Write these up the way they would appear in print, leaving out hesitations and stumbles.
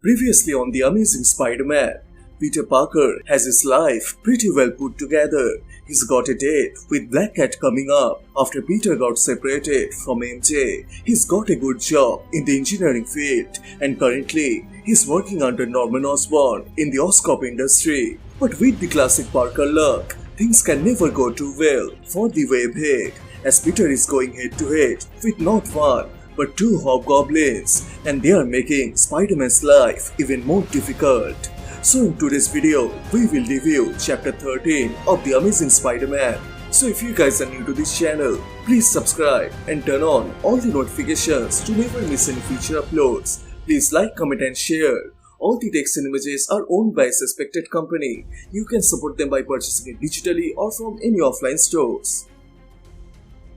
Previously on The Amazing Spider-Man, Peter Parker has his life pretty well put together. He's got a date with Black Cat coming up after Peter got separated from MJ. He's got a good job in the engineering field and currently he's working under Norman Osborn in the Oscorp industry. But with the classic Parker luck, things can never go too well for the Web Head as Peter is going head to head with not one but two hobgoblins, and they are making Spider-Man's life even more difficult. So in today's video, we will review chapter 13 of The Amazing Spider-Man. So if you guys are new to this channel, please subscribe and turn on all the notifications to never miss any future uploads. Please like, comment and share. All the text and images are owned by a suspected company. You can support them by purchasing it digitally or from any offline stores.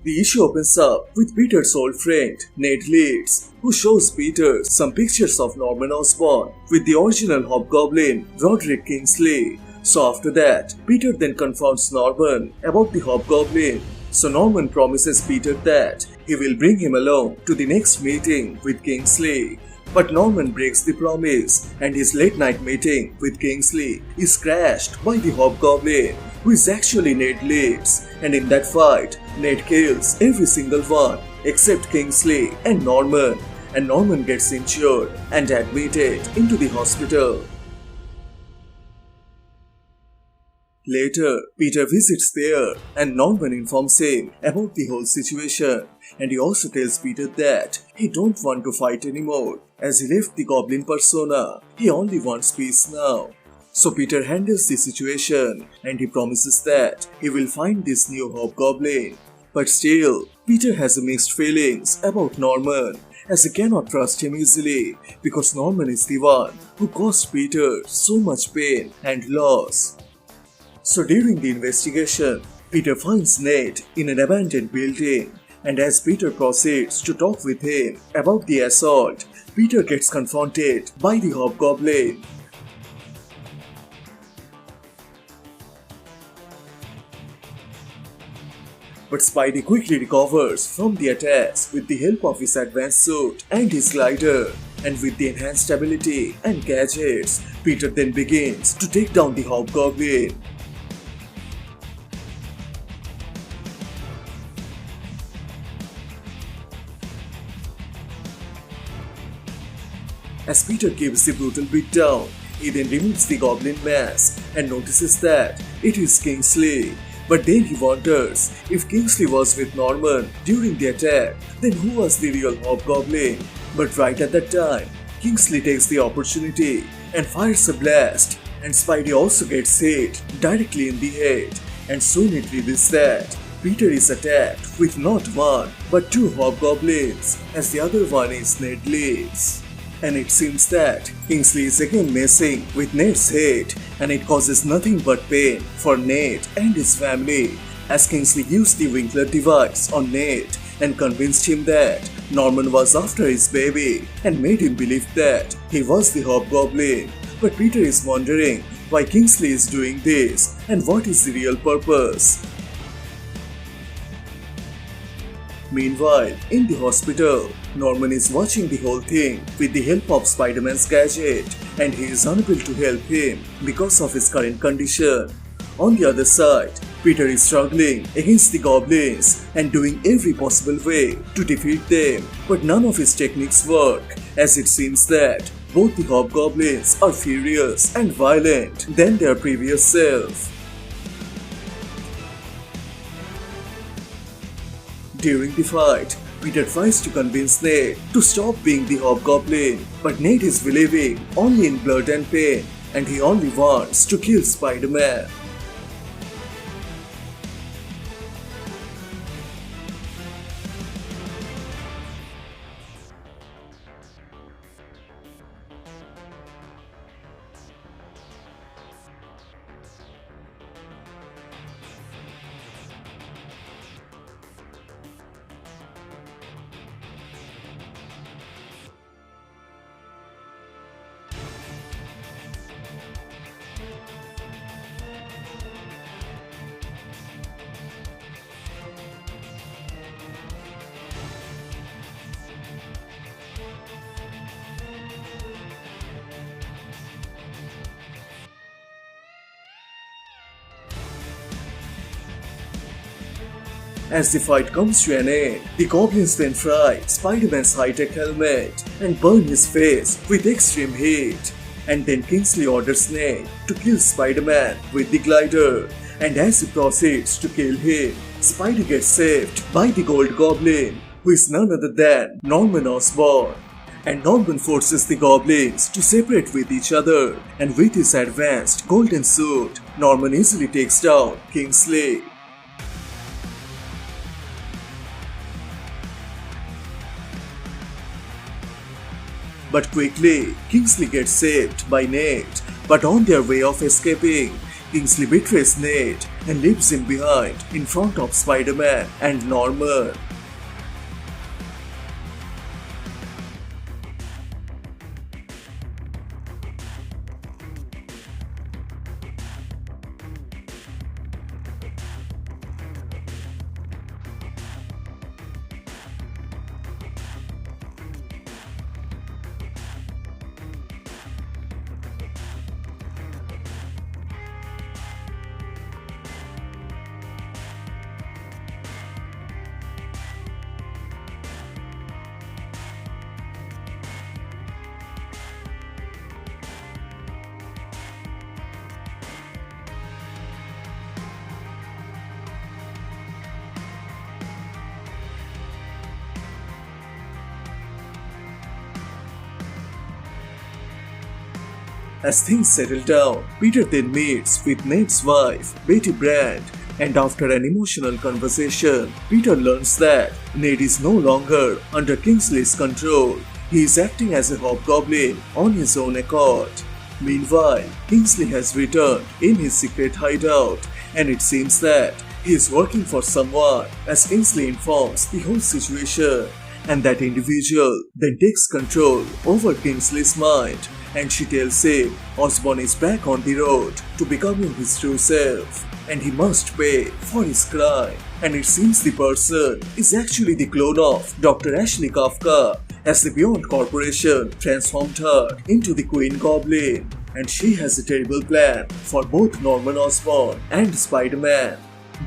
The issue opens up with Peter's old friend, Ned Leeds, who shows Peter some pictures of Norman Osborn with the original Hobgoblin, Roderick Kingsley. So after that, Peter then confronts Norman about the Hobgoblin. So Norman promises Peter that he will bring him along to the next meeting with Kingsley. But Norman breaks the promise and his late night meeting with Kingsley is crashed by the Hobgoblin, who is actually Ned Leeds, and in that fight, Ned kills every single one except Kingsley and Norman gets injured and admitted into the hospital. Later, Peter visits there and Norman informs him about the whole situation, and he also tells Peter that he don't want to fight anymore as he left the Goblin persona. He only wants peace now. So Peter handles the situation and he promises that he will find this new Hobgoblin. But still, Peter has mixed feelings about Norman as he cannot trust him easily because Norman is the one who caused Peter so much pain and loss. So during the investigation, Peter finds Ned in an abandoned building, and as Peter proceeds to talk with him about the assault, Peter gets confronted by the Hobgoblin. But Spidey quickly recovers from the attacks with the help of his advanced suit and his glider, and with the enhanced ability and gadgets, Peter then begins to take down the Hobgoblin. As Peter gives the brutal beatdown, he then removes the Goblin mask and notices that it is Kingsley. But then he wonders if Kingsley was with Norman during the attack, then who was the real Hobgoblin? But right at that time, Kingsley takes the opportunity and fires a blast, and Spidey also gets hit directly in the head, and soon it reveals that Peter is attacked with not one but two Hobgoblins, as the other one is Ned Leeds. And it seems that Kingsley is again messing with Ned's head, and it causes nothing but pain for Ned and his family, as Kingsley used the Winkler device on Ned and convinced him that Norman was after his baby and made him believe that he was the Hobgoblin. But Peter is wondering why Kingsley is doing this and what is the real purpose. Meanwhile, in the hospital, Norman is watching the whole thing with the help of Spider-Man's gadget, and he is unable to help him because of his current condition. On the other side, Peter is struggling against the goblins and doing every possible way to defeat them, but none of his techniques work, as it seems that both the hobgoblins are furious and violent than their previous self. During the fight, Peter tries to convince Ned to stop being the Hobgoblin, but Ned is believing only in blood and pain, and he only wants to kill Spider-Man. As the fight comes to an end, the goblins then fry Spider-Man's high-tech helmet and burn his face with extreme heat. And then Kingsley orders Nate to kill Spider-Man with the glider, and as he proceeds to kill him, Spidey gets saved by the Gold Goblin, who is none other than Norman Osborn. And Norman forces the goblins to separate with each other, and with his advanced golden suit, Norman easily takes down Kingsley. But quickly, Kingsley gets saved by Nate, but on their way of escaping, Kingsley betrays Nate and leaves him behind in front of Spider-Man and Norman. As things settle down, Peter then meets with Nate's wife, Betty Brand, and after an emotional conversation, Peter learns that Nate is no longer under Kingsley's control. He is acting as a hobgoblin on his own accord. Meanwhile, Kingsley has returned in his secret hideout, and it seems that he is working for someone, as Kingsley informs the whole situation, and that individual then takes control over Kingsley's mind, and she tells him Osborn is back on the road to becoming his true self, and he must pay for his crime. And it seems the person is actually the clone of Dr. Ashley Kafka, as the Beyond Corporation transformed her into the Queen Goblin, and she has a terrible plan for both Norman Osborn and Spider-Man.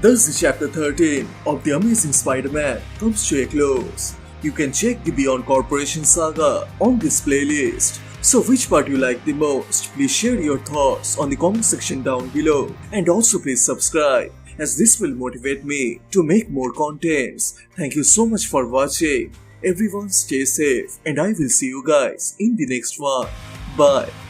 Thus the chapter 13 of The Amazing Spider-Man comes to a close. You can check the Beyond Corporation saga on this playlist. So which part you like the most? Please share your thoughts on the comment section down below, and also please subscribe, as this will motivate me to make more contents. Thank you so much for watching. Everyone stay safe, and I will see you guys in the next one. Bye.